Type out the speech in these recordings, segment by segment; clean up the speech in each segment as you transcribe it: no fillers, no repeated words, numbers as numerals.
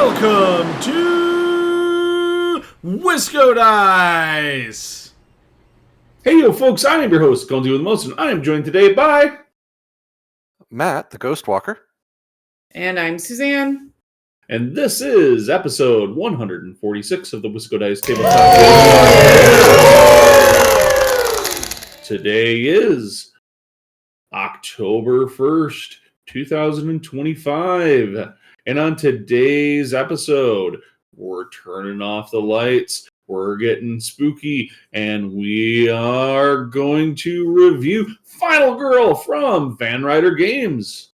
Welcome to WiscoDice! Hey, yo, folks, I am your host, Going with the Most, and I am joined today by Matt, the Ghost Walker. And I'm Suzanne. And this is episode 146 of the WiscoDice Tabletop Game. Today is October 1st, 2025. And on today's episode, we're turning off the lights, we're getting spooky, and we are going to review Final Girl from Ryder Games.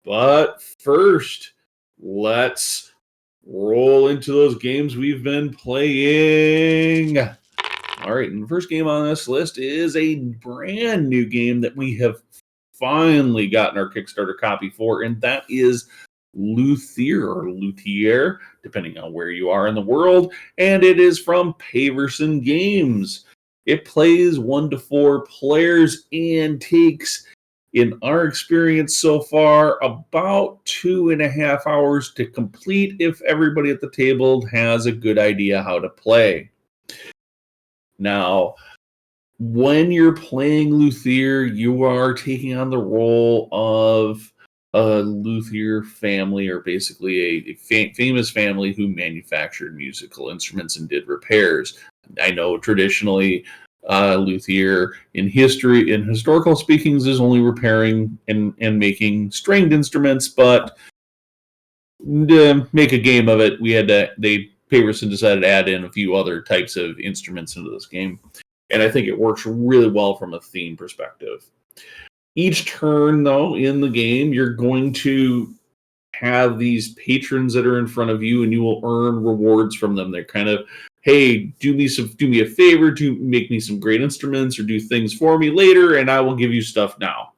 But first, let's roll into those games we've been playing. All right, and the first game on this list is a brand new game that we have finally gotten our Kickstarter copy for, and that is Luthier, or Luthier, depending on where you are in the world, and it is from Paverson Games. It plays 1 to 4 players and takes, in our experience so far, about 2.5 hours to complete if everybody at the table has a good idea how to play. Now, when you're playing Luthier, you are taking on the role of a Luthier family, or basically a famous family who manufactured musical instruments and did repairs. I know traditionally Luthier in historical speakings is only repairing and making stringed instruments, but to make a game of it, Paverson decided to add in a few other types of instruments into this game. And I think it works really well from a theme perspective. Each turn, though, in the game, you're going to have these patrons that are in front of you, and you will earn rewards from them. They're kind of, hey, do me a favor, to make me some great instruments, or do things for me later, and I will give you stuff now.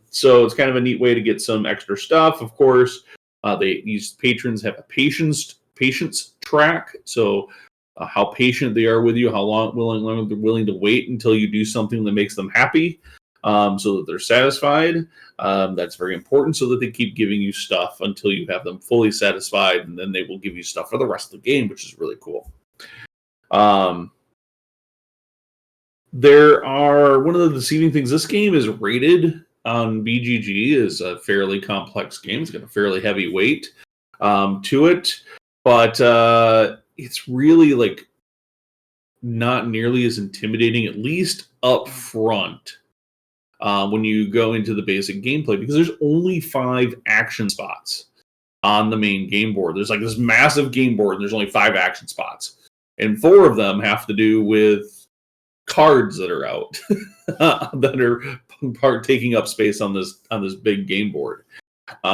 So it's kind of a neat way to get some extra stuff. Of course, these patrons have a patience track, so how patient they are with you, how long they're willing to wait until you do something that makes them happy. So that they're satisfied. That's very important, so that they keep giving you stuff until you have them fully satisfied, and then they will give you stuff for the rest of the game, which is really cool. There are one of the deceiving things. This game is rated on BGG as a fairly complex game. It's got a fairly heavy weight to it, but it's really like not nearly as intimidating, at least up front. When you go into the basic gameplay, because there's only 5 action spots on the main game board. There's like this massive game board, and there's only 5 action spots, and 4 of them have to do with cards that are out that are taking up space on this big game board.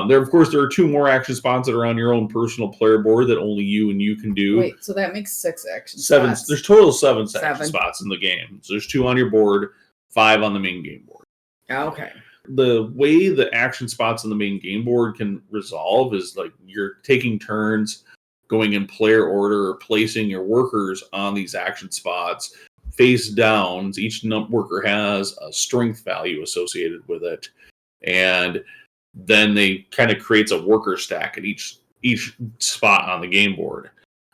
There are 2 more action spots that are on your own personal player board that only you can do. Wait, so that makes 6 action spots. There's total 7 action spots in the game. So there's 2 on your board, 5 on the main game board. Okay. The way the action spots on the main game board can resolve is like you're taking turns going in player order, or placing your workers on these action spots face down. Each worker has a strength value associated with it, and then they kind of creates a worker stack at each spot on the game board,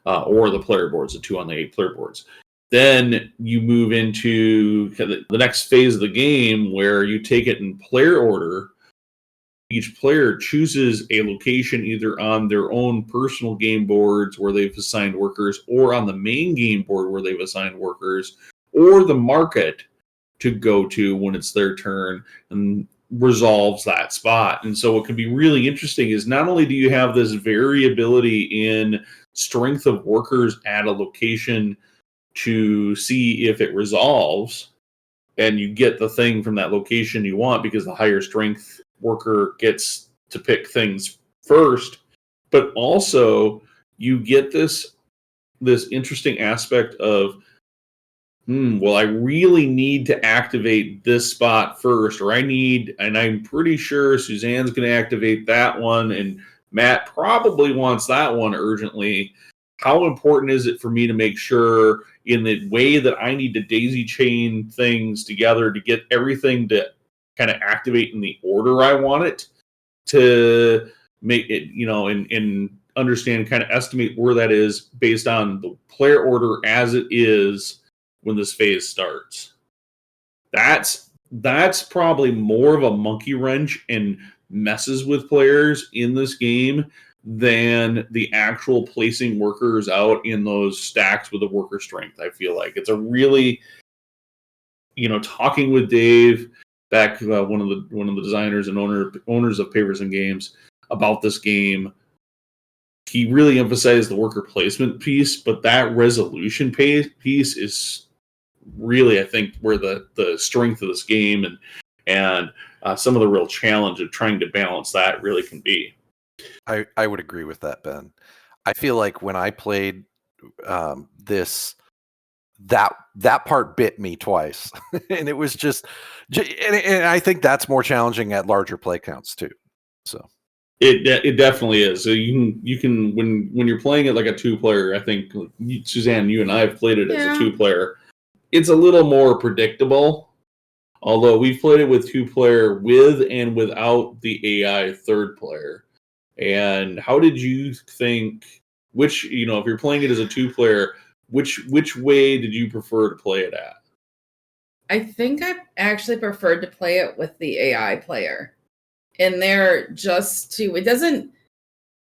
or the player boards, the 2 on the 8 player boards. Then you move into the next phase of the game, where you take it in player order. Each player chooses a location either on their own personal game boards where they've assigned workers, or on the main game board where they've assigned workers, or the market to go to when it's their turn, and resolves that spot. And so what can be really interesting is not only do you have this variability in strength of workers at a location to see if it resolves, and you get the thing from that location you want, because the higher strength worker gets to pick things first, but also you get this interesting aspect of, well, I really need to activate this spot first, or and I'm pretty sure Suzanne's going to activate that one, and Matt probably wants that one urgently. How important is it for me to make sure, in the way that I need to daisy chain things together to get everything to kind of activate in the order I want it to make it, in understand, kind of estimate where that is based on the player order as it is when this phase starts. That's probably more of a monkey wrench and messes with players in this game than the actual placing workers out in those stacks with the worker strength. I feel like it's a really, talking with Dave back, one of the designers and owners of Paverson Games, about this game. He really emphasized the worker placement piece, but that resolution piece is really, I think, where the strength of this game and some of the real challenge of trying to balance that really can be. I would agree with that, Ben. I feel like when I played this, that part bit me twice, and it was and I think that's more challenging at larger play counts too. So it definitely is. So you can when you're playing it like a 2-player, I think Suzanne, you and I have played it as a 2-player. It's a little more predictable. Although we've played it with 2-player with and without the AI 3rd player. And how did you think, if you're playing it as a 2-player, which way did you prefer to play it at? I think I actually preferred to play it with the AI player. And there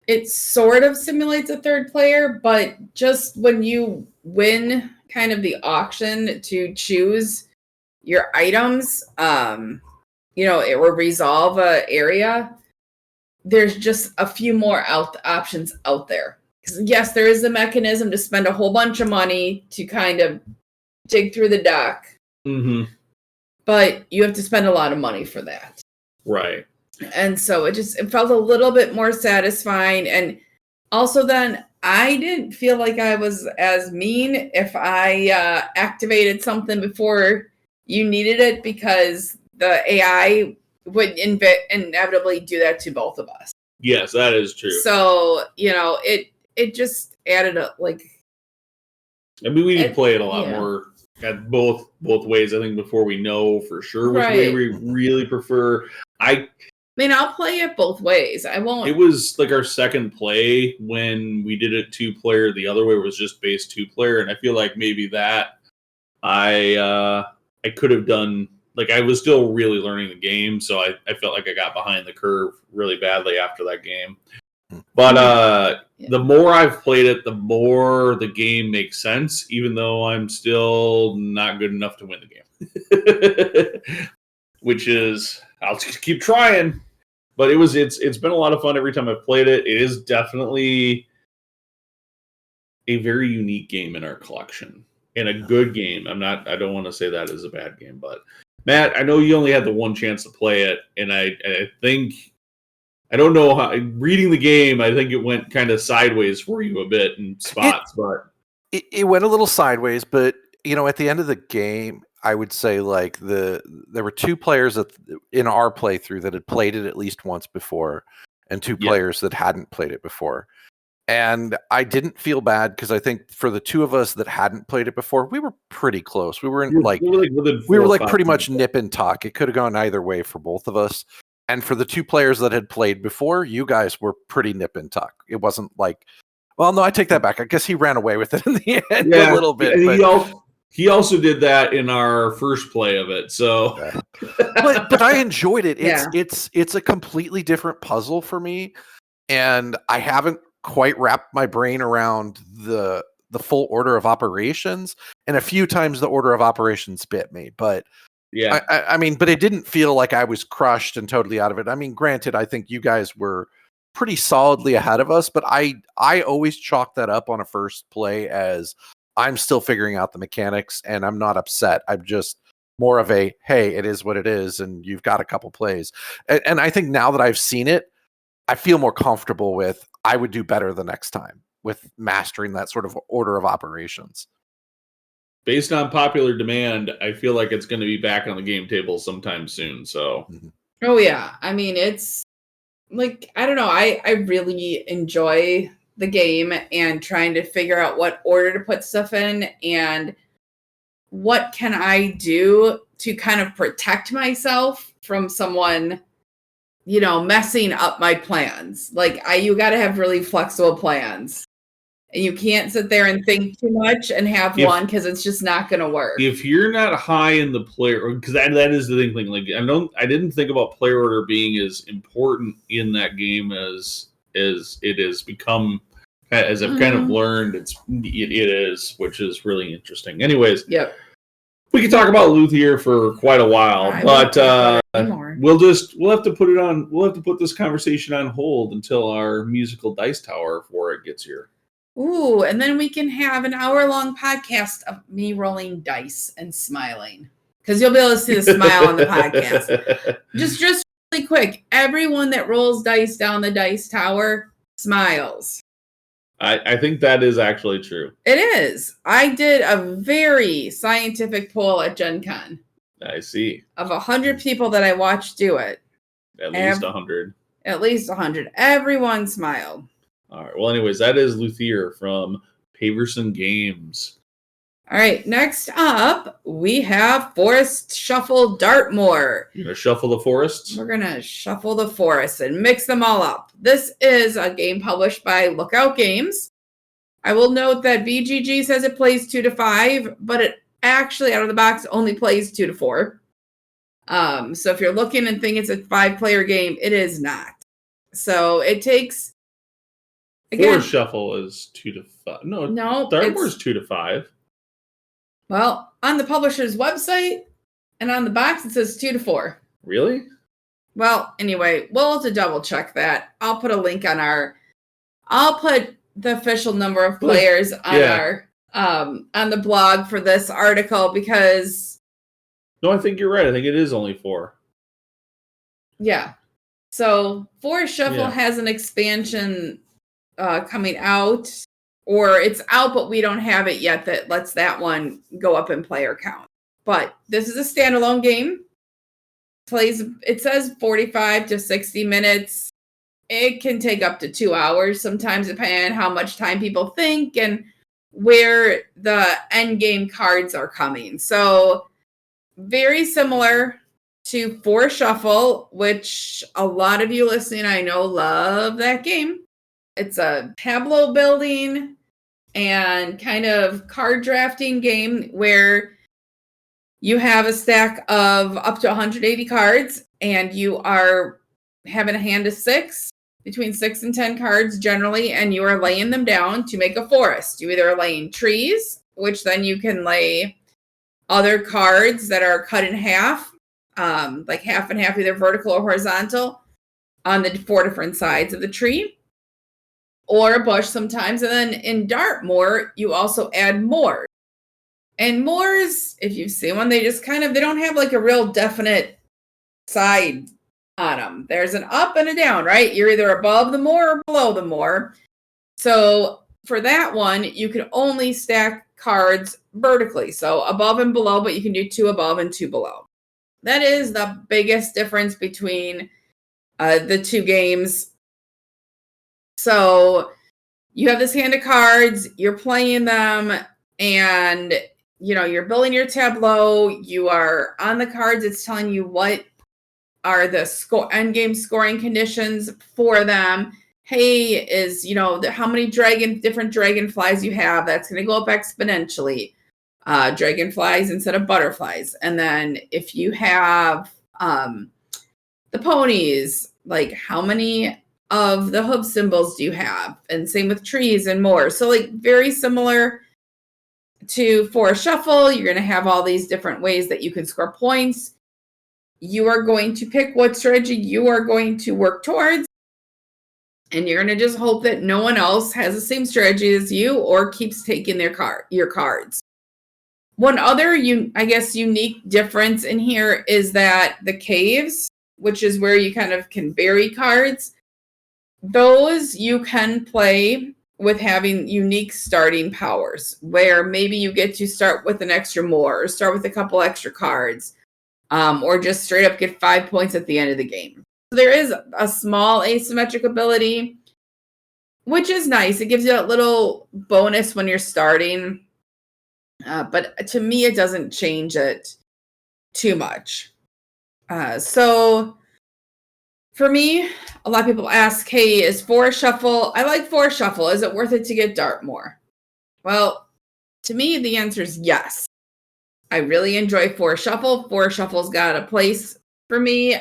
it sort of simulates a 3rd player, but just when you win kind of the auction to choose your items, it will resolve an area. There's just a few more options out there. Yes, there is a mechanism to spend a whole bunch of money to kind of dig through the deck. Mm-hmm. But you have to spend a lot of money for that. Right. And so it felt a little bit more satisfying. And also then I didn't feel like I was as mean if I activated something before you needed it, because the AI would inevitably do that to both of us. Yes, that is true. So, it just added up, like... I mean, we need to play it a lot more at both ways, I think, before we know for sure which way we really prefer. I mean, I'll play it both ways. I won't... It was like our second play when we did it 2-player. The other way was just base 2-player, and I feel like maybe that I could have done... Like, I was still really learning the game, so I felt like I got behind the curve really badly after that game. But the more I've played it, the more the game makes sense, even though I'm still not good enough to win the game. Which is, I'll just keep trying. But it's been a lot of fun every time I've played it. It is definitely a very unique game in our collection. And a good game. I don't want to say that is a bad game, but Matt, I know you only had the one chance to play it, and I think, I don't know how, reading the game, I think it went kind of sideways for you a bit in spots, but it went a little sideways, but at the end of the game, I would say like there were 2 players in our playthrough that had played it at least once before, and 2 players that hadn't played it before. And I didn't feel bad because I think for the 2 of us that hadn't played it before, we were pretty close. We were pretty much nip and tuck. It could have gone either way for both of us. And for the 2 players that had played before, you guys were pretty nip and tuck. It wasn't like, well, no, I take that back. I guess he ran away with it in the end a little bit. He also did that in our first play of it. So, but I enjoyed it. It's a completely different puzzle for me, and I haven't quite wrapped my brain around the full order of operations, and a few times the order of operations bit me, but I mean, but it didn't feel like I was crushed and totally out of it. I mean, granted, I think you guys were pretty solidly ahead of us, but I always chalk that up on a first play as I'm still figuring out the mechanics, and I'm not upset. I'm just more of a, hey, it is what it is, and you've got a couple plays. And I think now that I've seen it, I feel more comfortable with, I would do better the next time with mastering that sort of order of operations. Based on popular demand, I feel like it's going to be back on the game table sometime soon. So, Oh yeah, I mean, it's like, I don't know, I really enjoy the game and trying to figure out what order to put stuff in and what can I do to kind of protect myself from someone messing up my plans. Like you got to have really flexible plans. And you can't sit there and think too much and have one because it's just not going to work. If you're not high in the player, because that is the thing. Like I didn't think about player order being as important in that game as it has become. As I've kind of learned, it is, which is really interesting. Anyways, yep. We could talk about Luthier for quite a while, but we'll have to put it on. We'll have to put this conversation on hold until our musical dice tower for it gets here. Ooh, and then we can have an hour-long podcast of me rolling dice and smiling. Because you'll be able to see the smile on the podcast. Just really quick, everyone that rolls dice down the dice tower smiles. I think that is actually true. It is. I did a very scientific poll at Gen Con. I see. Of 100 people that I watched do it. At least 100. At least 100. Everyone smiled. All right. Well, anyways, that is Luthier from Paverson Games. All right. Next up, we have Forest Shuffle Dartmoor. You're going to shuffle the forests? We're going to shuffle the forests and mix them all up. This is a game published by Lookout Games. I will note that BGG says it plays 2 to 5, but it actually, out of the box, only plays 2 to 4. So if you're looking and think it's a 5-player game, it is not. So it takes... Again, Forest Shuffle is 2 to 5. No, Dartmoor is 2 to 5. Well, on the publisher's website and on the box, it says 2 to 4. Really? Well, anyway, we'll have to double check that. I'll put a link on I'll put the official number of players on on the blog for this article because. No, I think you're right. I think it is only 4. Yeah. So Forest Shuffle has an expansion coming out, or it's out, but we don't have it yet that lets that one go up in player count. But this is a standalone game. It says 45 to 60 minutes. It can take up to 2 hours, sometimes depending on how much time people think and where the end game cards are coming. So very similar to Forest Shuffle, which a lot of you listening, I know, love that game. It's a tableau building and kind of card drafting game where you have a stack of up to 180 cards and you are having a hand of 6, between 6 and 10 cards generally, and you are laying them down to make a forest. You either are laying trees, which then you can lay other cards that are cut in half, like half and half, either vertical or horizontal, on the 4 different sides of the tree. Or a bush sometimes. And then in Dartmoor, you also add moors. And moors, if you've seen one, they just they don't have like a real definite side on them. There's an up and a down, right? You're either above the moor or below the moor. So for that one, you can only stack cards vertically. So above and below, but you can do 2 above and 2 below. That is the biggest difference between the two games. So you have this hand of cards, you're playing them, and you're building your tableau. You are on the cards. It's telling you what are the end game scoring conditions for them. Hey, is how many different dragonflies you have. That's going to go up exponentially. Dragonflies instead of butterflies. And then if you have the ponies, like how many of the hoof symbols do you have? And same with trees and more. So like very similar to Forest Shuffle. You're going to have all these different ways that you can score points. You are going to pick what strategy you are going to work towards. And you're going to just hope that no one else has the same strategy as you or keeps taking your cards. One other, unique difference in here is that the caves, which is where you kind of can bury cards, those you can play with having unique starting powers, where maybe you get to start with an extra more, or start with a couple extra cards, or just straight up get 5 points at the end of the game. So there is a small asymmetric ability, which is nice. It gives you that little bonus when you're starting. But to me, it doesn't change it too much. So For me, a lot of people ask, hey, is Forest Shuffle, I like Forest Shuffle. Is it worth it to get Dartmoor? Well, to me, the answer is yes. I really enjoy Forest Shuffle. Forest Shuffle's got a place for me.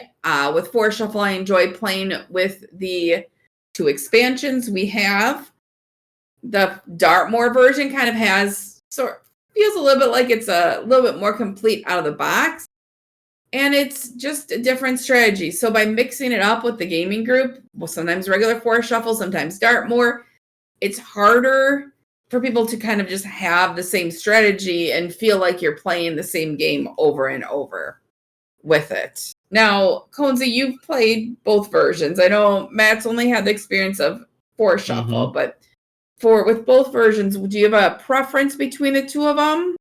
With Forest Shuffle, I enjoy playing with the 2 expansions we have. The Dartmoor version kind of feels a little bit like it's a little bit more complete out of the box. And it's just a different strategy. So by mixing it up with the gaming group, well, sometimes regular Forest Shuffle, sometimes Dartmoor, it's harder for people to kind of just have the same strategy and feel like you're playing the same game over and over with it. Now, Conzi, you've played both versions. I know Matt's only had the experience of Forest Shuffle, but with both versions, do you have a preference between the 2 of them?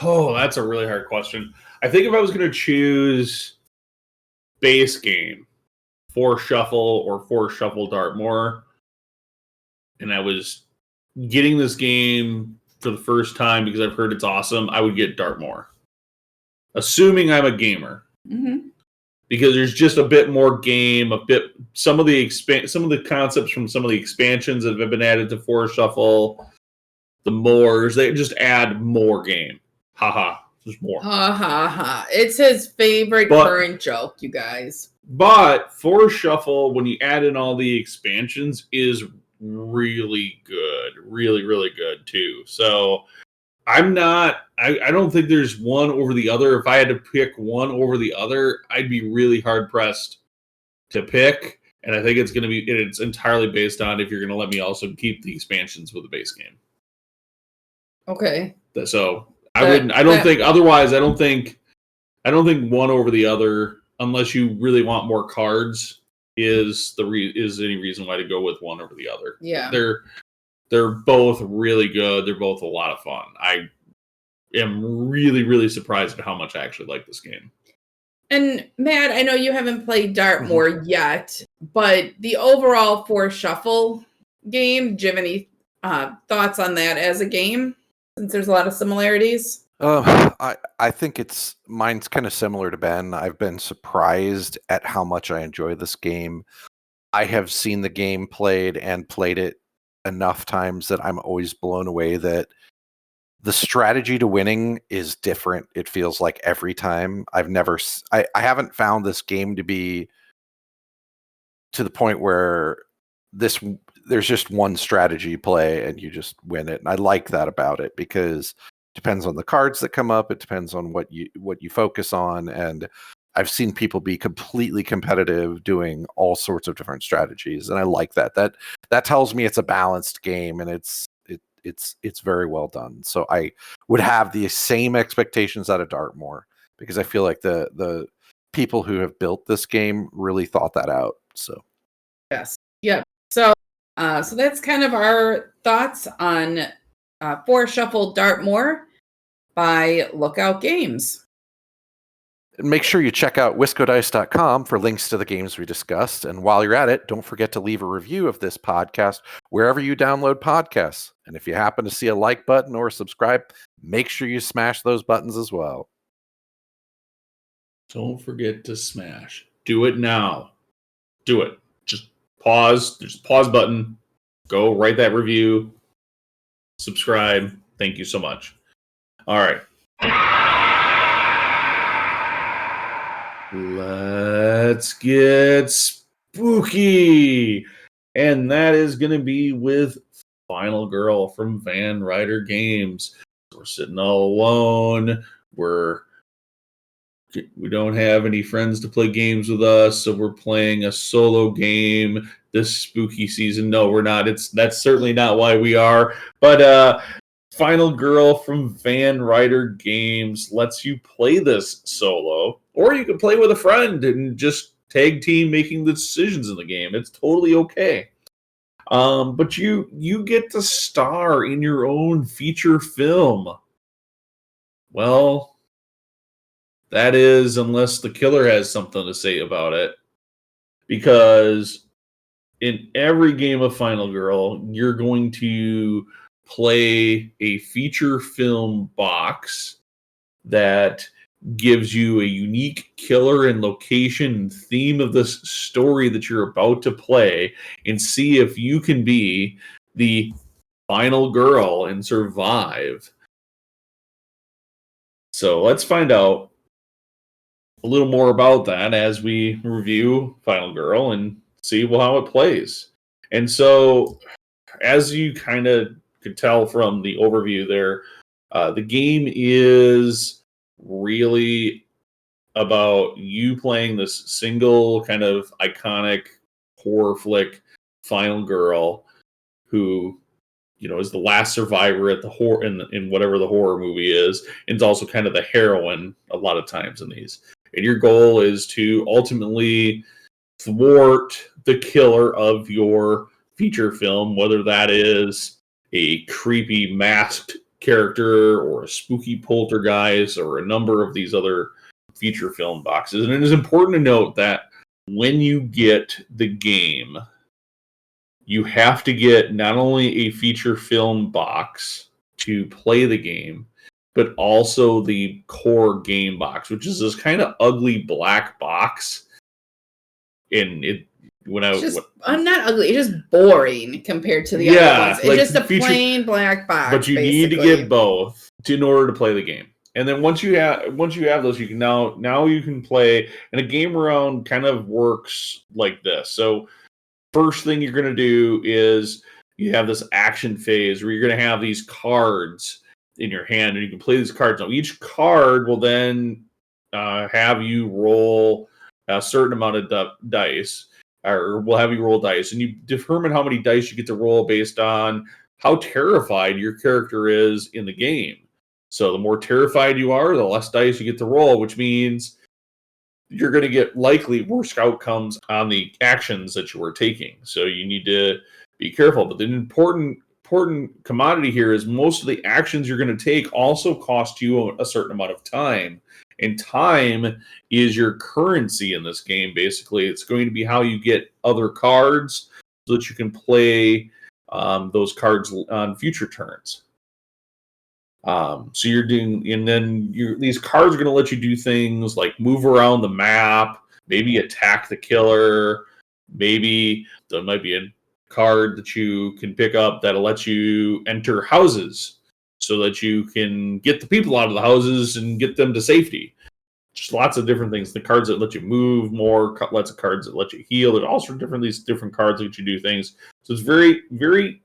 Oh, that's a really hard question. I think if I was going to choose base game, Forest Shuffle or Forest Shuffle Dartmoor, and I was getting this game for the first time because I've heard it's awesome, I would get Dartmoor. Assuming I'm a gamer. Because there's just a bit more game, some of the concepts from some of the expansions that have been added to Forest Shuffle, the moors, they just add more game. Haha. There's more. It's his favorite current joke, you guys. But Forest Shuffle, when you add in all the expansions, is really good. Really, really good, too. So I don't think there's one over the other. If I had to pick one over the other, I'd be really hard-pressed to pick. And I think it's entirely based on if you're going to let me also keep the expansions with the base game. Okay. So I don't think one over the other, unless you really want more cards, is any reason why to go with one over the other. Yeah. They're both really good. They're both a lot of fun. I am really, really surprised at how much I actually like this game. And Matt, I know you haven't played Dartmoor yet, but the overall Forest Shuffle game, do you have any thoughts on that as a game? Since there's a lot of similarities. I think mine's kind of similar to Ben. I've been surprised at how much I enjoy this game. I have seen the game played and played it enough times that I'm always blown away that the strategy to winning is different. It feels like every time. I haven't found this game to be to the point where there's just one strategy play and you just win it. And I like that about it because it depends on the cards that come up. It depends on what you focus on. And I've seen people be completely competitive doing all sorts of different strategies. And I like that. That tells me it's a balanced game and it's very well done. So I would have the same expectations out of Dartmoor because I feel like the people who have built this game really thought that out. So yes. Yep. So that's kind of our thoughts on Forest Shuffle Dartmoor by Lookout Games. And make sure you check out WiscoDice.com for links to the games we discussed. And while you're at it, don't forget to leave a review of this podcast wherever you download podcasts. And if you happen to see a like button or subscribe, make sure you smash those buttons as well. Don't forget to smash. Do it now. Do it. Just pause. There's a pause button. Go write that review. Subscribe. Thank you so much. All right. Let's get spooky. And that is going to be with Final Girl from Ryder Games. We're sitting all alone. We don't have any friends to play games with us, so we're playing a solo game this spooky season. No, we're not. That's certainly not why we are. But Final Girl from Ryder Games lets you play this solo, or you can play with a friend and just tag team making the decisions in the game. It's totally okay. But you get to star in your own feature film. Well, that is, unless the killer has something to say about it. Because in every game of Final Girl, you're going to play a feature film box that gives you a unique killer and location and theme of this story that you're about to play, and see if you can be the final girl and survive. So let's find out a little more about that as we review Final Girl and see how it plays. And so, as you kind of could tell from the overview there, the game is really about you playing this single kind of iconic horror flick final girl who, you know, is the last survivor at the horror in whatever the horror movie is, and it's also kind of the heroine a lot of times in these. And your goal is to ultimately thwart the killer of your feature film, whether that is a creepy masked character or a spooky poltergeist or a number of these other feature film boxes. And it is important to note that when you get the game, you have to get not only a feature film box to play the game, but also the core game box, which is this kind of ugly black box. And it I'm not ugly. It's just boring compared to the other ones. It's like just a plain black box. But you need to get both in order to play the game. And then once you have those, you can now you can play. And a game round kind of works like this. So first thing you're going to do is you have this action phase where you're going to have these cards in your hand, and you can play these cards. Now each card will then have you roll a certain amount of dice. Or we'll have you roll dice, and you determine how many dice you get to roll based on how terrified your character is in the game. So the more terrified you are, the less dice you get to roll, which means you're going to get likely worse outcomes on the actions that you are taking. So you need to be careful. But the important commodity here is most of the actions you're going to take also cost you a certain amount of time. And time is your currency in this game, basically. It's going to be how you get other cards so that you can play those cards on future turns. So you're doing, and then these cards are going to let you do things like move around the map, maybe attack the killer, maybe there might be a card that you can pick up that'll let you enter houses so that you can get the people out of the houses and get them to safety. Just lots of different things. The cards that let you move more, lots of cards that let you heal. There's also these different cards that let you do things. So it's very, very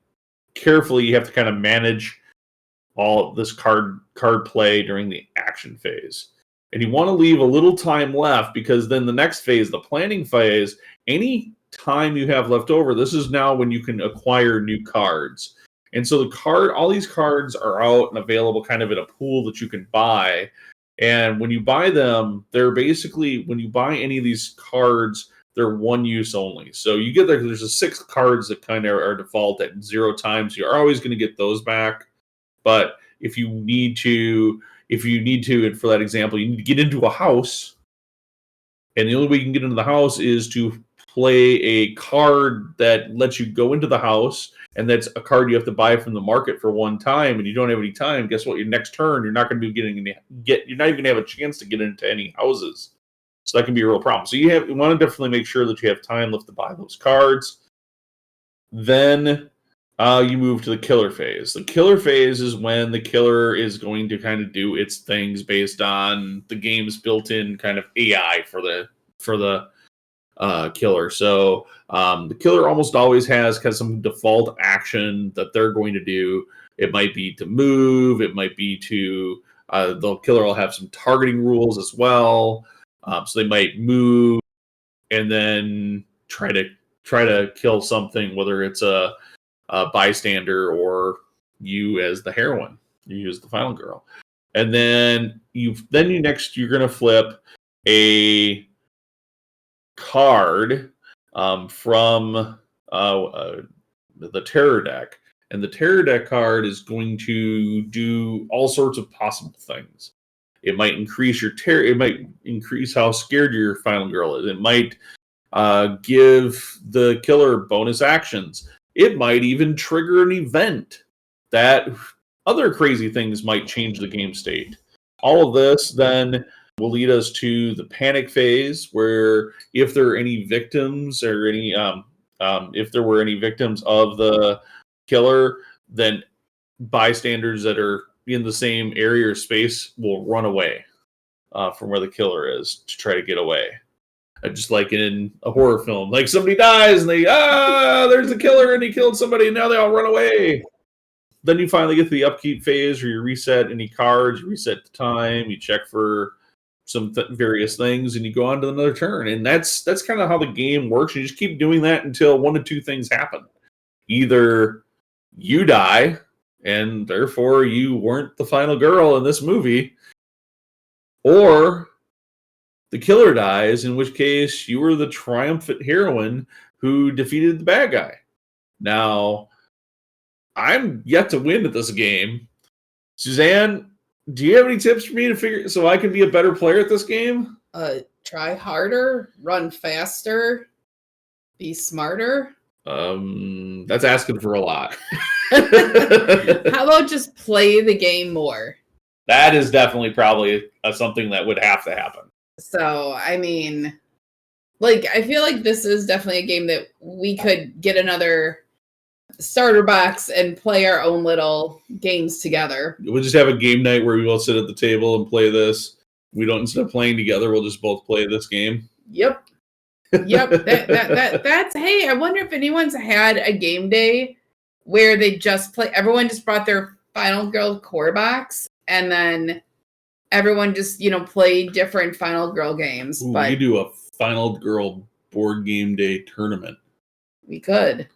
carefully you have to kind of manage all of this card play during the action phase. And you want to leave a little time left, because then the next phase, the planning phase, any time you have left over, this is now when you can acquire new cards. And so all these cards are out and available kind of in a pool that you can buy. And when you buy them, they're basically, when you buy any of these cards, they're one use only. So you get there's a 6 cards that kind of are default at 0 times. You're always going to get those back. But if you need to, and for that example, you need to get into a house. And the only way you can get into the house is to play a card that lets you go into the house, and that's a card you have to buy from the market for one time, and you don't have any time. Guess what? Your next turn, you're not going to be you're not even going to have a chance to get into any houses. So that can be a real problem. So you want to definitely make sure that you have time left to buy those cards. Then you move to the killer phase. The killer phase is when the killer is going to kind of do its things based on the game's built-in kind of AI for the killer. So the killer almost always has kind of some default action that they're going to do. It might be to move. It might be to the killer will have some targeting rules as well. So they might move and then try to kill something, whether it's a bystander or you as the heroine, you as the final girl. And then you're going to flip a card from the terror deck, and the terror deck card is going to do all sorts of possible things. It might increase your terror. It might increase how scared your final girl is. It might give the killer bonus actions. It might even trigger an event that other crazy things might change the game state. All of this then will lead us to the panic phase, where if there are any victims or any if there were any victims of the killer, then bystanders that are in the same area or space will run away from where the killer is to try to get away. Just like in a horror film, like somebody dies and there's the killer and he killed somebody and now they all run away. Then you finally get to the upkeep phase where you reset any cards, you reset the time, you check for some various things, and you go on to another turn. And that's kind of how the game works. You just keep doing that until one of two things happen. Either you die, and therefore you weren't the final girl in this movie, or the killer dies, in which case you were the triumphant heroine who defeated the bad guy. Now, I'm yet to win at this game. Suzanne, do you have any tips for me to figure so I can be a better player at this game? Try harder, run faster, be smarter. That's asking for a lot. How about just play the game more? That is definitely probably something that would have to happen. So, I mean, like, I feel like this is definitely a game that we could get another starter box and play our own little games together. We'll just have a game night where we all sit at the table and play this. We don't, instead of playing together, we'll just both play this game. Yep. That's, hey, I wonder if anyone's had a game day where they just play, everyone just brought their Final Girl core box, and then everyone just, played different Final Girl games. Ooh, but we do a Final Girl board game day tournament. We could.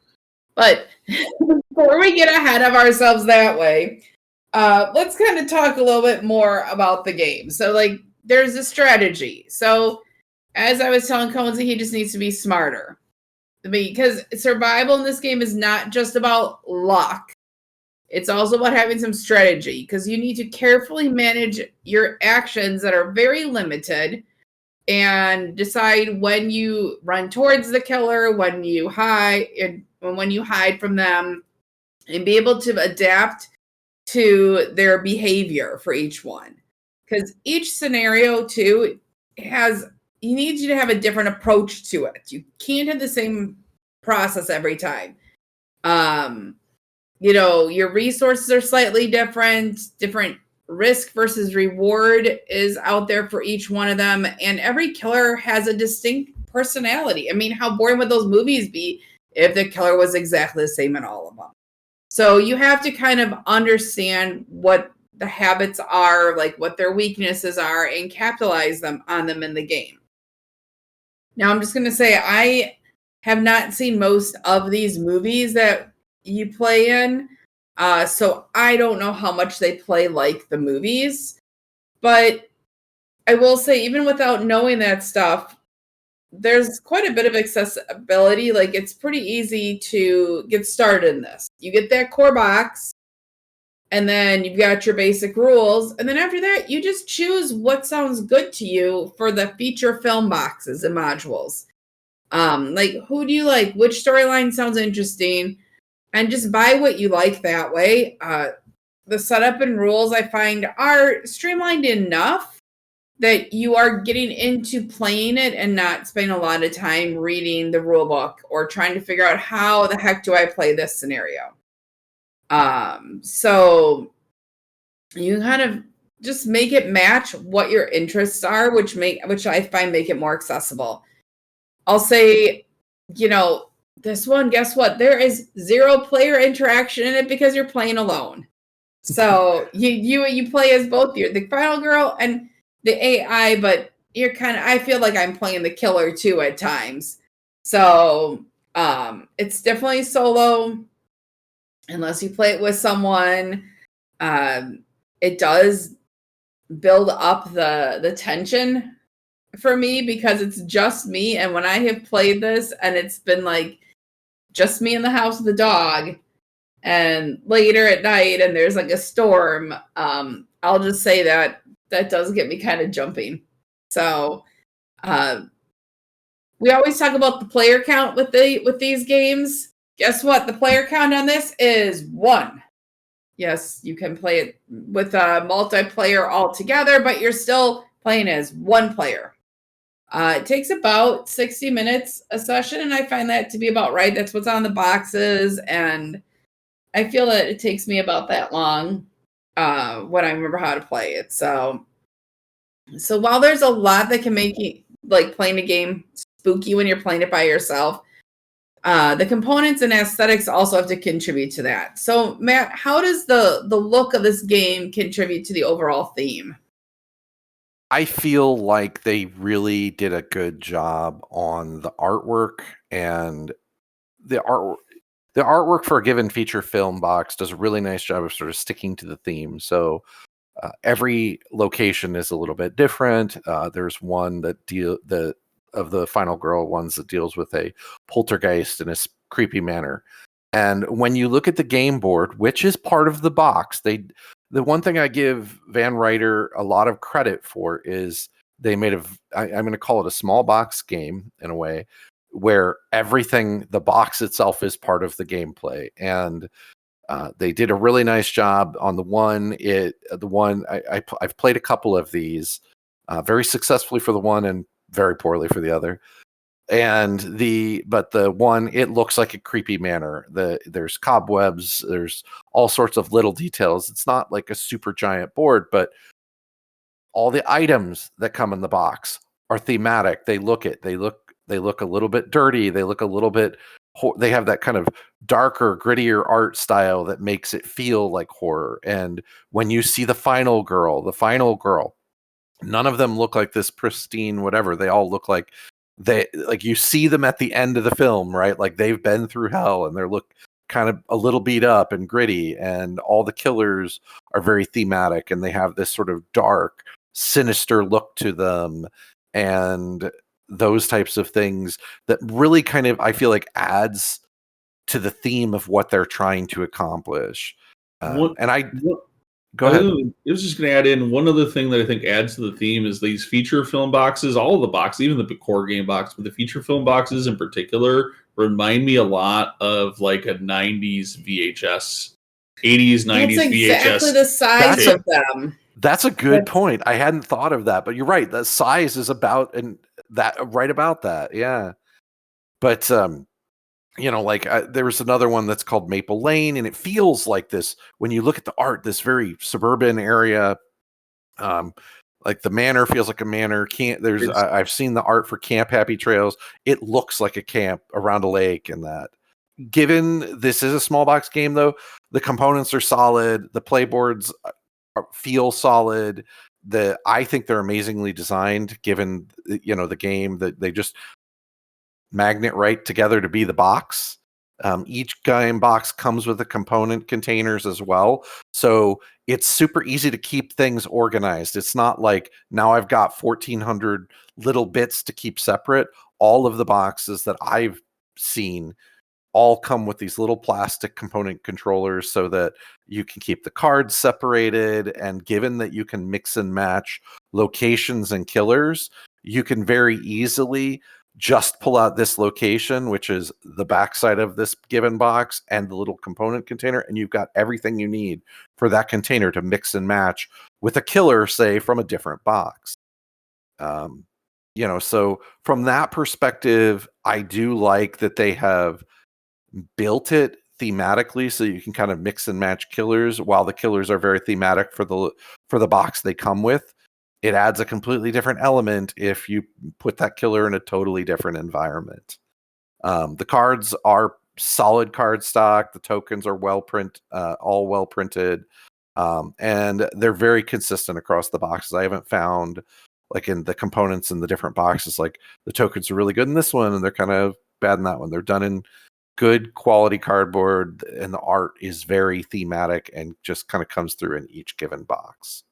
But before we get ahead of ourselves that way, let's kind of talk a little bit more about the game. So, there's a strategy. So, as I was telling Conesy, he just needs to be smarter. Because survival in this game is not just about luck. It's also about having some strategy. Because you need to carefully manage your actions that are very limited and decide when you run towards the killer, when you hide, and when you hide from them, and be able to adapt to their behavior for each one. Because each scenario, too, you need you to have a different approach to it. You can't have the same process every time. Your resources are slightly different risk versus reward is out there for each one of them. And every killer has a distinct personality. I mean, how boring would those movies be if the killer was exactly the same in all of them? So you have to kind of understand what the habits are, like what their weaknesses are, and capitalize on them in the game. Now, I'm just going to say I have not seen most of these movies that you play in, so I don't know how much they play like the movies. But I will say, even without knowing that stuff, there's quite a bit of accessibility. Like, it's pretty easy to get started in this. You get that core box, and then you've got your basic rules. And then after that, you just choose what sounds good to you for the feature film boxes and modules. Who do you like? Which storyline sounds interesting? And just buy what you like that way. The setup and rules, I find, are streamlined enough that you are getting into playing it and not spending a lot of time reading the rule book or trying to figure out how the heck do I play this scenario. So you kind of just make it match what your interests are, which I find make it more accessible. I'll say, this one, guess what? There is 0 player interaction in it because you're playing alone. So you play as both the final girl and the AI, but I feel like I'm playing the killer too at times. So it's definitely solo unless you play it with someone. It does build up the tension for me because it's just me. And when I have played this and it's been just me in the house with the dog and later at night and there's a storm, I'll just say that does get me kind of jumping. So we always talk about the player count with these games. Guess what? The player count on this is 1. Yes, you can play it with a multiplayer all together, but you're still playing as one player. It takes about 60 minutes a session, and I find that to be about right. That's what's on the boxes, and I feel that it takes me about that long when I remember how to play it. So while there's a lot that can make you like playing a game spooky when you're playing it by yourself, the components and aesthetics also have to contribute to that. So Matt, how does the look of this game contribute to the overall theme? I feel like they really did a good job on the artwork, and the artwork for a given feature film box does a really nice job of sort of sticking to the theme. So every location is a little bit different. There's one that of the Final Girl ones that deals with a poltergeist in a creepy manner. And when you look at the game board, which is part of the box, the one thing I give Van Ryder a lot of credit for is they made I'm going to call it a small box game in a way, where the box itself is part of the gameplay. And they did a really nice job on the one. I've played a couple of these very successfully for the one and very poorly for the other. But the one, it looks like a creepy manor. There's cobwebs, there's all sorts of little details. It's not like a super giant board, but all the items that come in the box are thematic. They look a little bit dirty. They look a little bit. They have that kind of darker, grittier art style that makes it feel like horror. And when you see the final girl, none of them look like this pristine whatever. They all look like you see them at the end of the film, right? Like they've been through hell and they look kind of a little beat up and gritty, and all the killers are very thematic and they have this sort of dark, sinister look to them, and those types of things that really kind of, I feel like, adds to the theme of what they're trying to accomplish. Go ahead. I was just going to add in one other thing that I think adds to the theme is these feature film boxes. All of the boxes, even the core game box, but the feature film boxes in particular remind me a lot of like a 90s VHS, 80s, 90s That's VHS. Exactly the size of them. That's a good point. I hadn't thought of that, but you're right. The size is about that. Yeah. But there was another one that's called Maple Lane, and it feels like this when you look at the art, this very suburban area. Like the manor feels like a manor. I've seen the art for Camp Happy Trails. It looks like a camp around a lake, and that. Given this is a small box game, though, the components are solid. The playboards feel solid. I think they're amazingly designed. Given the game, that they just magnet right together to be the box. Each game box comes with the component containers as well, so it's super easy to keep things organized. It's not like now I've got 1,400 little bits to keep separate. All of the boxes that I've seen all come with these little plastic component controllers so that you can keep the cards separated, and given that you can mix and match locations and killers, you can very easily just pull out this location, which is the backside of this given box, and the little component container, and you've got everything you need for that container to mix and match with a killer, say, from a different box. So from that perspective, I do like that they have built it thematically so you can kind of mix and match killers, while the killers are very thematic for the box they come with. It adds a completely different element if you put that killer in a totally different environment. The cards are solid card stock. The tokens are all well printed, and they're very consistent across the boxes. I haven't found, like in the components in the different boxes, like the tokens are really good in this one and they're kind of bad in that one. They're done in good quality cardboard, and the art is very thematic and just kind of comes through in each given box.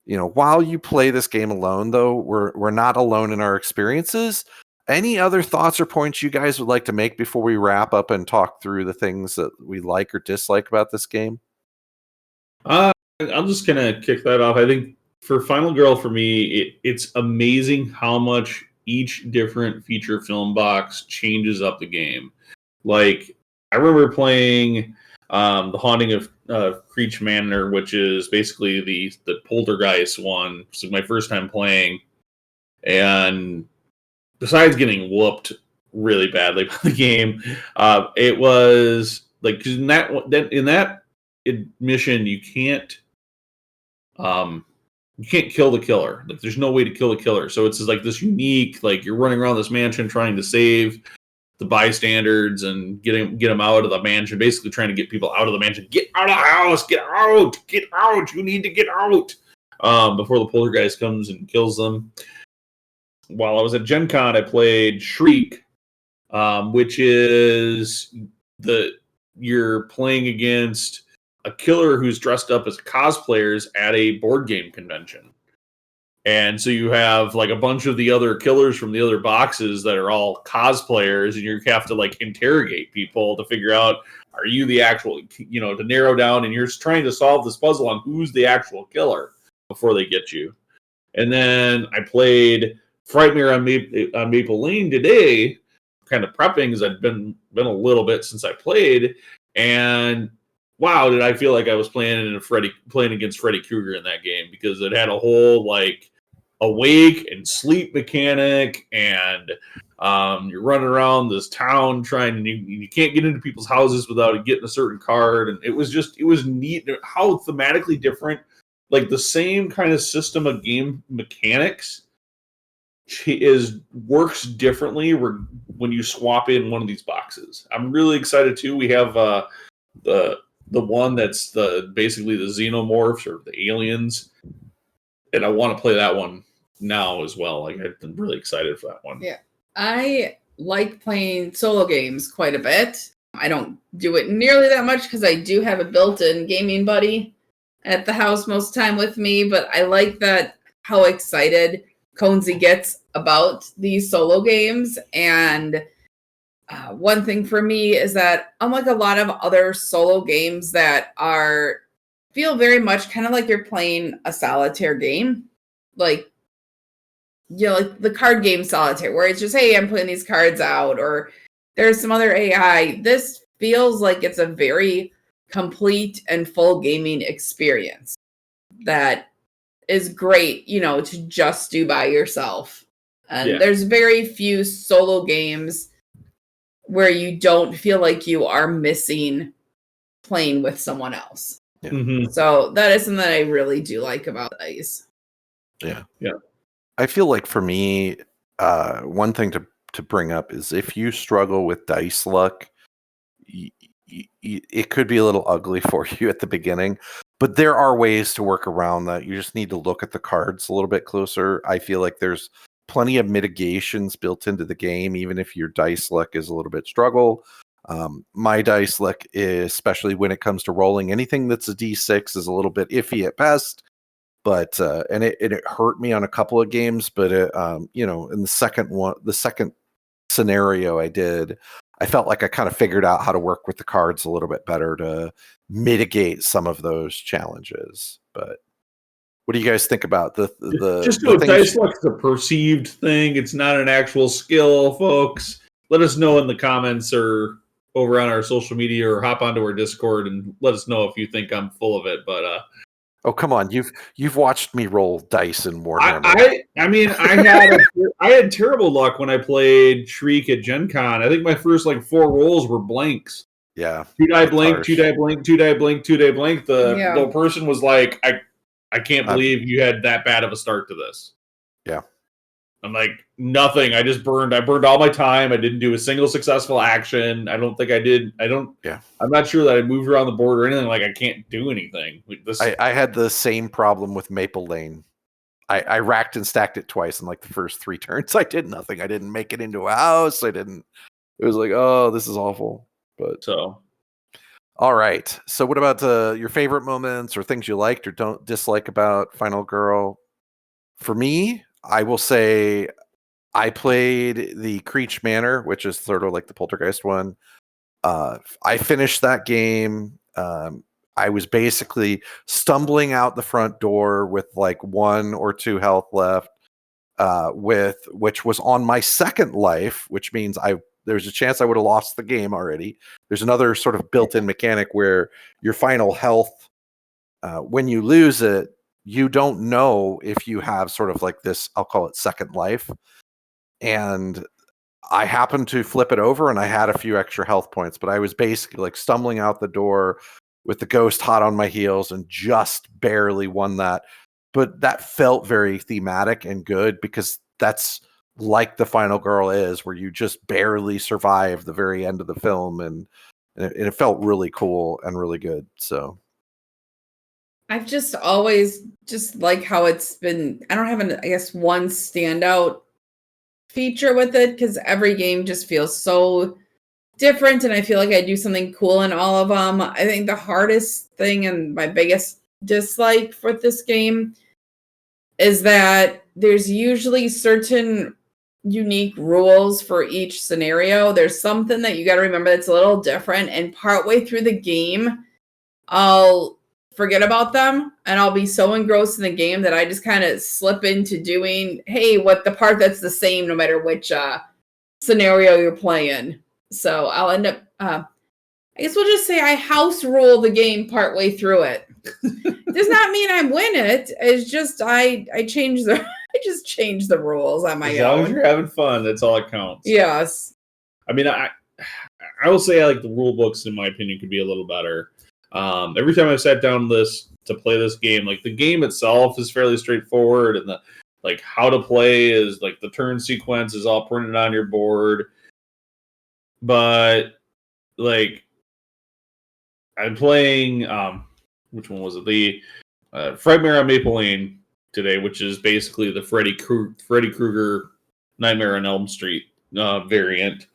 While you play this game alone, though, we're not alone in our experiences. Any other thoughts or points you guys would like to make before we wrap up and talk through the things that we like or dislike about this game? I'm just gonna kick that off. I think for Final Girl, for me, it's amazing how much each different feature film box changes up the game. Like, I remember playing The Haunting of Creech Manor, which is basically the Poltergeist one. This is my first time playing, and besides getting whooped really badly by the game, it was like in that mission you can't kill the killer. Like there's no way to kill the killer. So it's like this unique, like you're running around this mansion trying to save the bystanders and get them out of the mansion, basically trying to get people out of the mansion. Get out of the house, get out, you need to get out before the poltergeist comes and kills them. While I was at Gen Con, I played Shriek, which is you're playing against a killer who's dressed up as cosplayers at a board game convention. And so you have like a bunch of the other killers from the other boxes that are all cosplayers, and you have to like interrogate people to figure out, are you the actual, to narrow down, and you're trying to solve this puzzle on who's the actual killer before they get you. And then I played Frightmare on Maple Lane today, kind of prepping because I'd been a little bit since I played, and wow, did I feel like I was playing against Freddy Krueger in that game, because it had a whole like awake and sleep mechanic, and you're running around this town you can't get into people's houses without getting a certain card, and it was neat how thematically different, like the same kind of system of game mechanics works differently when you swap in one of these boxes. I'm really excited too. We have the one that's basically the xenomorphs or the aliens, and I want to play that one now as well. Like I'm really excited for that one. Yeah, I like playing solo games quite a bit. I don't do it nearly that much because I do have a built-in gaming buddy at the house most of the time with me, but I like that how excited Conesy gets about these solo games. And one thing for me is that unlike a lot of other solo games that feel very much kind of like you're playing a solitaire game, like like the card game Solitaire, where it's just, hey, I'm putting these cards out, or there's some other AI. This feels like it's a very complete and full gaming experience that is great, to just do by yourself. And there's very few solo games where you don't feel like you are missing playing with someone else. Yeah. Mm-hmm. So that is something that I really do like about these. Yeah. Yeah. I feel like for me, one thing to bring up is if you struggle with dice luck, it could be a little ugly for you at the beginning, but there are ways to work around that. You just need to look at the cards a little bit closer. I feel like there's plenty of mitigations built into the game, even if your dice luck is a little bit struggle. My dice luck, especially when it comes to rolling, anything that's a D6 is a little bit iffy at best. But and it hurt me on a couple of games, but in the second scenario I felt like I kind of figured out how to work with the cards a little bit better to mitigate some of those challenges. But what do you guys think about the dice luck is a perceived thing? It's not an actual skill, folks. Let us know in the comments or over on our social media, or hop onto our Discord and let us know if you think I'm full of it. But oh, come on, you've watched me roll dice in Warhammer. I had terrible luck when I played Shriek at Gen Con. I think my first 4 rolls were blanks. Yeah. 2 die blank, 2 die blank, 2 die blank, 2 die blank. The person was like, I can't believe you had that bad of a start to this. Yeah. I'm like, nothing. I burned all my time. I didn't do a single successful action. I don't think I did. Yeah. I'm not sure that I moved around the board or anything. Like, I can't do anything. I had the same problem with Maple Lane. I racked and stacked it twice in the first 3 turns. I did nothing. I didn't make it into a house. It was like, oh, this is awful. But all right. So what about your favorite moments or things you liked or don't dislike about Final Girl? For me, I will say I played the Creech Manor, which is sort of like the Poltergeist one. I finished that game. I was basically stumbling out the front door with 1 or 2 health left, which was on my second life, which means I there's a chance I would have lost the game already. There's another sort of built-in mechanic where your final health, when you lose it, you don't know if you have sort of like this, I'll call it second life. And I happened to flip it over and I had a few extra health points, but I was basically like stumbling out the door with the ghost hot on my heels and just barely won that. But that felt very thematic and good because that's like the final girl is, where you just barely survive the very end of the film. And it felt really cool and really good. So I've just always just like how it's been. I don't have I guess one standout feature with it because every game just feels so different, and I feel like I do something cool in all of them. I think the hardest thing and my biggest dislike for this game is that there's usually certain unique rules for each scenario. There's something that you got to remember that's a little different, and partway through the game, I'll forget about them and I'll be so engrossed in the game that I just kind of slip into doing, hey, what the part that's the same no matter which scenario you're playing. So I'll end up, I guess we'll just say I house rule the game partway through it. Does not mean I win it. It's just I change the I just change the rules on my own. As long as you're having fun, that's all that counts. Yes. I mean, I will say like the rule books, in my opinion, could be a little better. Every time I sat down to play this game, like the game itself is fairly straightforward, and the like how to play is like the turn sequence is all printed on your board. But like I'm playing, which one was it? The Frightmare on Maple Lane today, which is basically the Freddy Krueger Nightmare on Elm Street variant.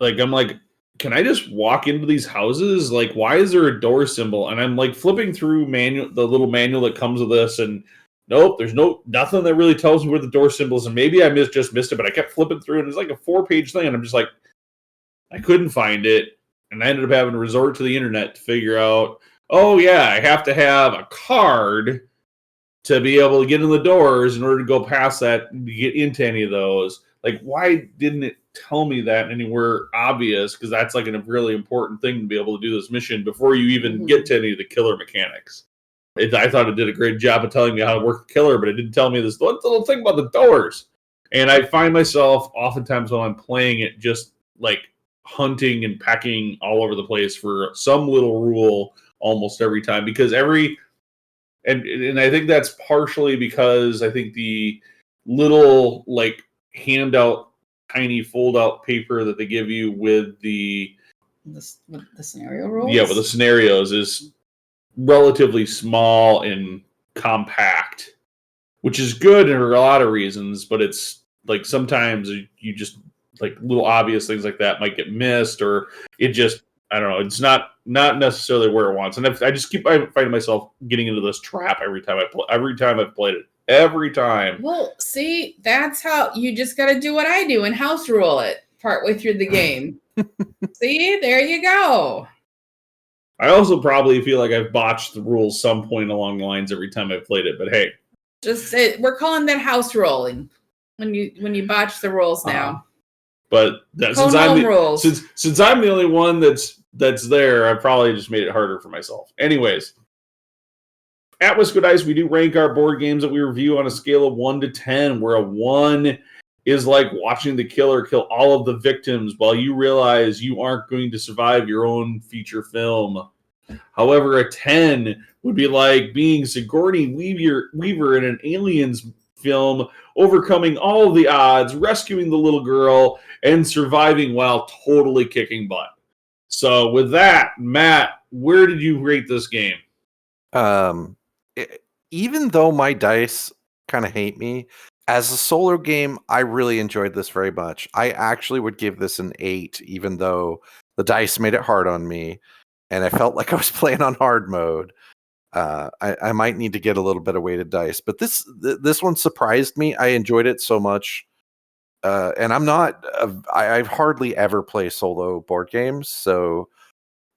Like I'm like, can I just walk into these houses? Like, why is there a door symbol? And I'm like flipping through the little manual that comes with this, and nope, there's nothing that really tells me where the door symbol is. And maybe I just missed it, but I kept flipping through, and it's like a 4-page thing, and I'm just like, I couldn't find it, and I ended up having to resort to the internet to figure out, oh yeah, I have to have a card to be able to get in the doors in order to go past that to get into any of those. Like, why didn't it tell me that anywhere obvious? Because that's like a really important thing to be able to do this mission before you even get to any of the killer mechanics. I thought it did a great job of telling me how to work the killer, but it didn't tell me this little thing about the doors. And I find myself oftentimes when I'm playing it just like hunting and pecking all over the place for some little rule almost every time, because and I think that's partially because I think the little like handout, tiny fold out paper that they give you with the scenario rules. Yeah, with the scenarios is relatively small and compact, which is good for a lot of reasons, but it's like sometimes you just like little obvious things like that might get missed, or it just, I don't know, it's not necessarily where it wants. And I just keep finding myself getting into this trap every time I've played it. Every time. Well, see, that's how you just got to do what I do and house rule it partway through the game. See, there you go. I also probably feel like I've botched the rules some point along the lines every time I've played it, but hey. We're calling that house rolling when you botch the rules now. But since I'm the only one that's there, I probably just made it harder for myself. Anyways, at WiscoDice, we do rank our board games that we review on a scale of 1 to 10, where a 1 is like watching the killer kill all of the victims while you realize you aren't going to survive your own feature film. However, a 10 would be like being Sigourney Weaver in an Aliens film, overcoming all of the odds, rescuing the little girl, and surviving while totally kicking butt. So with that, Matt, where did you rate this game? Even though my dice kind of hate me, as a solo game, I really enjoyed this very much. I actually would give this an 8, even though the dice made it hard on me, and I felt like I was playing on hard mode. I might need to get a little bit of weighted dice, but this one surprised me. I enjoyed it so much, and I've hardly ever play solo board games, so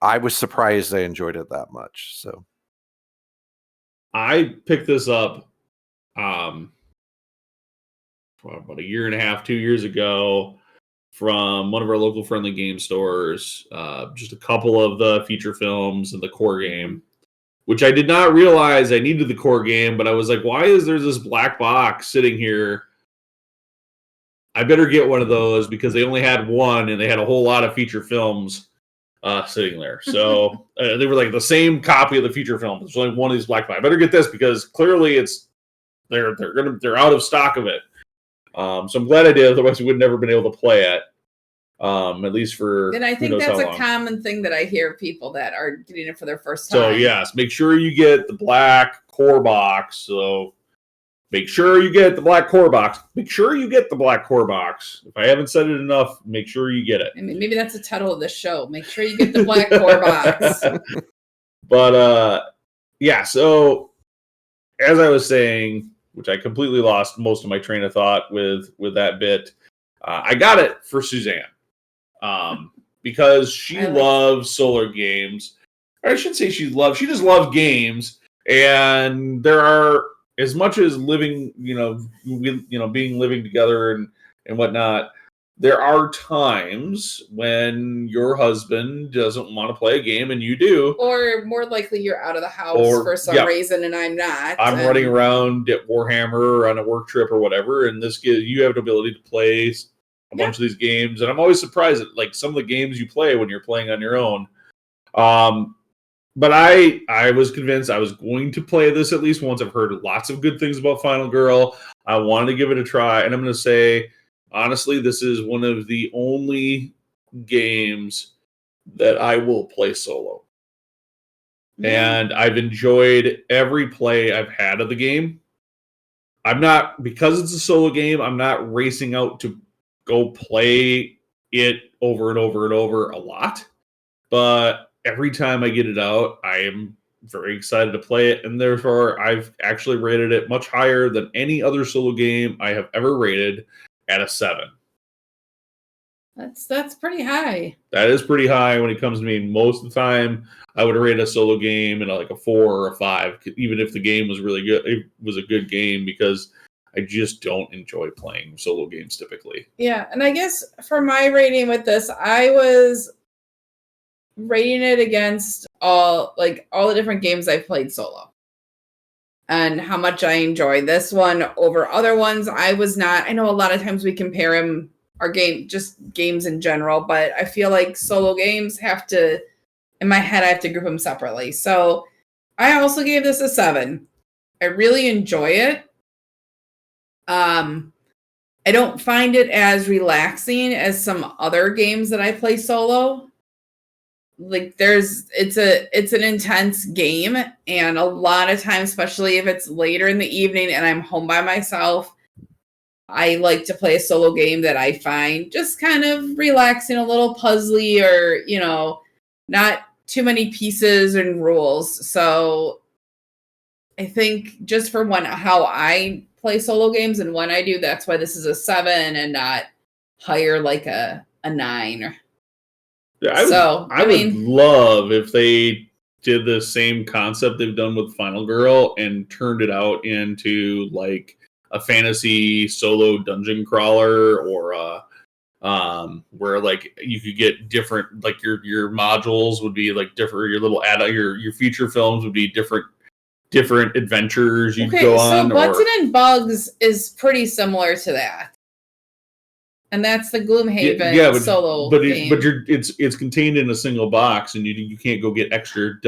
I was surprised I enjoyed it that much. So I picked this up about a year and a half, 2 years ago. from one of our local friendly game stores. Just a couple of the feature films and the core game, which I did not realize I needed the core game, but I was like, why is there this black box sitting here? I better get one of those because they only had one and they had a whole lot of feature films sitting there. So they were like the same copy of the feature film. There's only one of these black box. I better get this because clearly they're out of stock of it. So I'm glad I did. Otherwise, we would never been able to play it. At least for. And I think that's a common thing that I hear people that are getting it for their first time. So yes, make sure you get the black core box. So make sure you get the black core box. Make sure you get the black core box. If I haven't said it enough, make sure you get it. I mean, maybe that's the title of the show. Make sure you get the black core box. But yeah. So as I was saying, which I completely lost most of my train of thought with that bit, I got it for Suzanne. Because she loves solo games. Or I should say she just loves games. And there are, as much as living, being living together and whatnot, there are times when your husband doesn't want to play a game and you do. Or more likely you're out of the house for some reason and I'm not. I'm running around at Warhammer on a work trip or whatever, and this gives you have the ability to play a bunch of these games. And I'm always surprised at like some of the games you play when you're playing on your own. But I was convinced I was going to play this at least once. I've heard lots of good things about Final Girl. I wanted to give it a try. And I'm going to say, honestly, this is one of the only games that I will play solo. And I've enjoyed every play I've had of the game. Because it's a solo game, I'm not racing out to go play it over and over and over a lot. But every time I get it out, I am very excited to play it. And therefore, I've actually rated it much higher than any other solo game I have ever rated at a 7. That's pretty high. That is pretty high when it comes to me. Most of the time, I would rate a solo game in like a 4 or a 5, even if the game was really good. It was a good game because I just don't enjoy playing solo games typically. Yeah, and I guess for my rating with this, I was rating it against all the different games I've played solo. And how much I enjoy this one over other ones. I know a lot of times we compare them, just games in general, but I feel like solo games in my head, I have to group them separately. So I also gave this a 7. I really enjoy it. I don't find it as relaxing as some other games that I play solo. Like it's an intense game, and a lot of times, especially if it's later in the evening and I'm home by myself, I like to play a solo game that I find just kind of relaxing, a little puzzly, or not too many pieces and rules. So I think just for how I play solo games and when I do, that's why this is a 7 and not higher like a 9. Yeah, I would love if they did the same concept they've done with Final Girl and turned it out into like a fantasy solo dungeon crawler, or where like you could get different, like your modules would be like different, your little your feature films would be different adventures you'd go on. So Butts and Bugs is pretty similar to that. And that's the Gloomhaven solo game. But it's contained in a single box, and you can't go get extra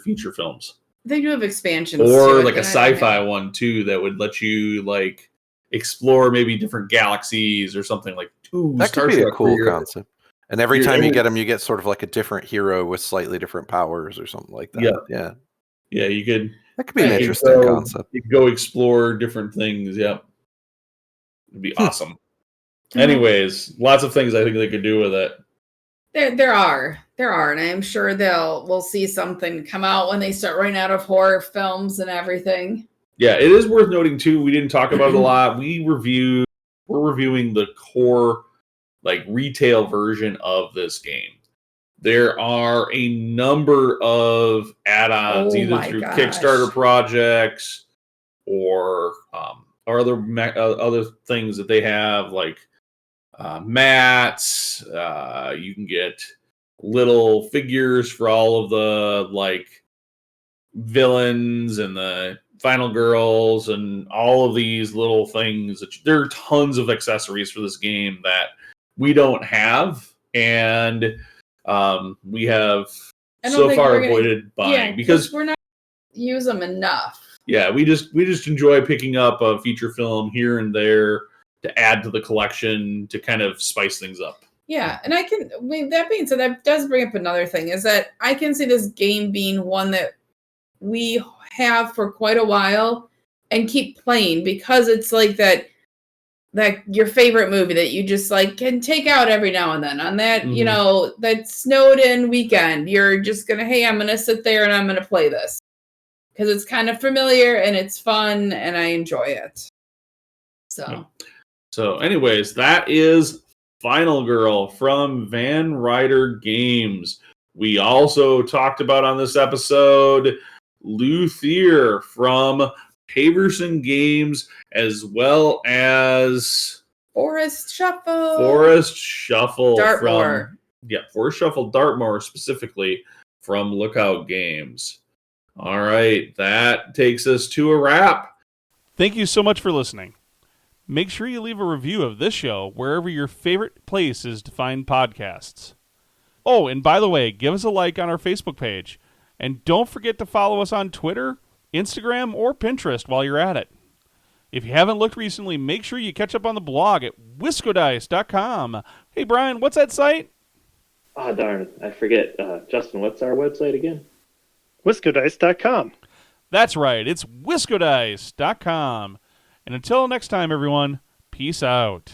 feature films. They do have expansions, or like a sci-fi one too that would let you like explore maybe different galaxies or something like. Ooh, that could be a cool concept. And every time you get them, you get sort of like a different hero with slightly different powers or something like that. Yeah. You could. That could be an interesting concept. You could go explore different things. Yep, it'd be awesome. Anyways, lots of things I think they could do with it. There are, and I'm sure we'll see something come out when they start running out of horror films and everything. Yeah, it is worth noting too. We didn't talk about it a lot. We're reviewing the core, like retail version of this game. There are a number of add-ons, either through Kickstarter projects or other things that they have, like mats. You can get little figures for all of the like villains and the final girls and all of these little things. There are tons of accessories for this game that we don't have, and we have so far avoided buying because we're not use them enough. Yeah, we just enjoy picking up a feature film here and there to add to the collection to kind of spice things up. Yeah, and that being said, that does bring up another thing, is that I can see this game being one that we have for quite a while and keep playing, because it's like that your favorite movie that you just like can take out every now and then on that, you know, that snowed in weekend. You're just going to, hey, I'm going to sit there and I'm going to play this because it's kind of familiar and it's fun and I enjoy it. So anyways, that is Final Girl from Ryder Games. We also talked about on this episode Luthier from Paverson Games, as well as Forest Shuffle Dartmoor. Forest Shuffle Dartmoor specifically from Lookout Games. All right, that takes us to a wrap. Thank you so much for listening. Make sure you leave a review of this show wherever your favorite place is to find podcasts. Oh, and by the way, give us a like on our Facebook page. And don't forget to follow us on Twitter, Instagram, or Pinterest while you're at it. If you haven't looked recently, make sure you catch up on the blog at WiscoDice.com. Hey, Brian, what's that site? Oh, darn, I forget. Justin, what's our website again? WiscoDice.com. That's right, it's WiscoDice.com. And until next time, everyone, peace out.